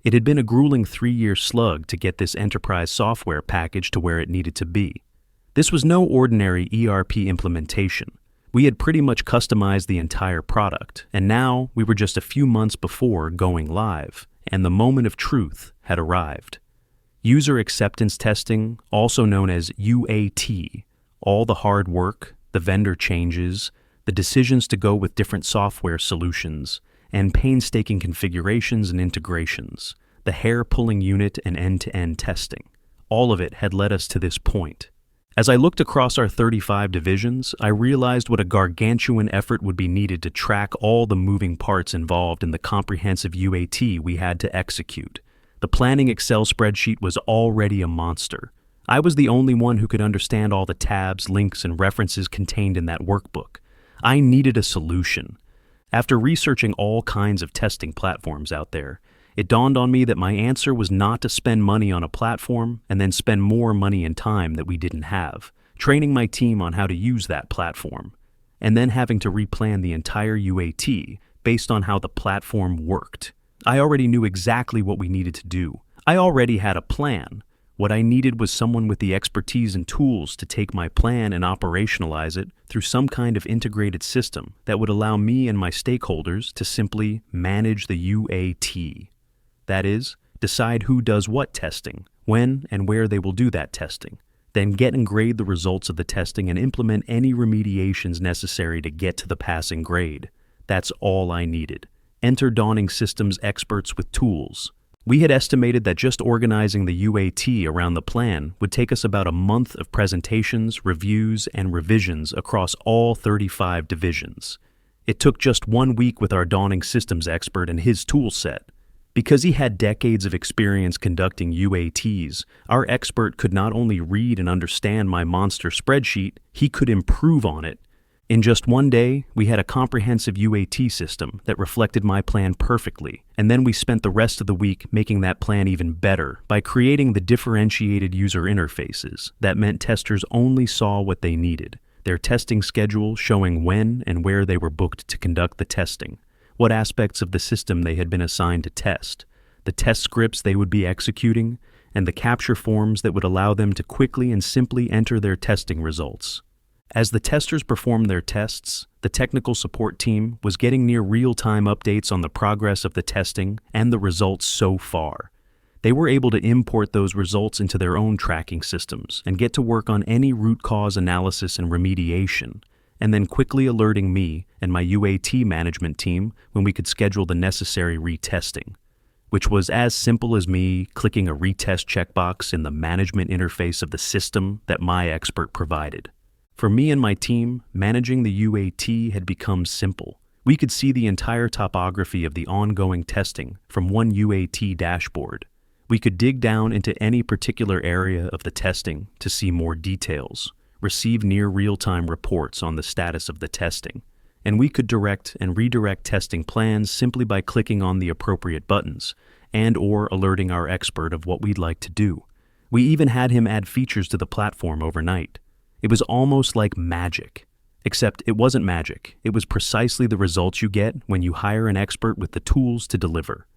It had been a grueling 3-year slug to get this enterprise software package to where it needed to be. This was no ordinary ERP implementation. We had pretty much customized the entire product, and now we were just a few months before going live, and the moment of truth had arrived. User acceptance testing, also known as UAT, all the hard work, the vendor changes, the decisions to go with different software solutions, and painstaking configurations and integrations, the hair-pulling unit and end-to-end testing. All of it had led us to this point. As I looked across our 35 divisions, I realized what a gargantuan effort would be needed to track all the moving parts involved in the comprehensive UAT we had to execute. The planning Excel spreadsheet was already a monster. I was the only one who could understand all the tabs, links, and references contained in that workbook. I needed a solution. After researching all kinds of testing platforms out there, it dawned on me that my answer was not to spend money on a platform and then spend more money and time that we didn't have, training my team on how to use that platform, and then having to replan the entire UAT based on how the platform worked. I already knew exactly what we needed to do. I already had a plan. What I needed was someone with the expertise and tools to take my plan and operationalize it through some kind of integrated system that would allow me and my stakeholders to simply manage the UAT. That is, decide who does what testing, when and where they will do that testing, then get and grade the results of the testing and implement any remediations necessary to get to the passing grade. That's all I needed. Enter Dawning Systems experts with tools. We had estimated that just organizing the UAT around the plan would take us about a month of presentations, reviews, and revisions across all 35 divisions. It took just 1 week with our Dawning Systems expert and his tool set. Because he had decades of experience conducting UATs, our expert could not only read and understand my monster spreadsheet, he could improve on it. In just 1 day, we had a comprehensive UAT system that reflected my plan perfectly, and then we spent the rest of the week making that plan even better by creating the differentiated user interfaces that meant testers only saw what they needed, their testing schedule showing when and where they were booked to conduct the testing, what aspects of the system they had been assigned to test, the test scripts they would be executing, and the capture forms that would allow them to quickly and simply enter their testing results. As the testers performed their tests, the technical support team was getting near real-time updates on the progress of the testing and the results so far. They were able to import those results into their own tracking systems and get to work on any root cause analysis and remediation, and then quickly alerting me and my UAT management team when we could schedule the necessary retesting, which was as simple as me clicking a retest checkbox in the management interface of the system that my expert provided. For me and my team, managing the UAT had become simple. We could see the entire topography of the ongoing testing from one UAT dashboard. We could dig down into any particular area of the testing to see more details, receive near real-time reports on the status of the testing, and we could direct and redirect testing plans simply by clicking on the appropriate buttons and/or alerting our expert of what we'd like to do. We even had him add features to the platform overnight. It was almost like magic. Except it wasn't magic. It was precisely the results you get when you hire an expert with the tools to deliver.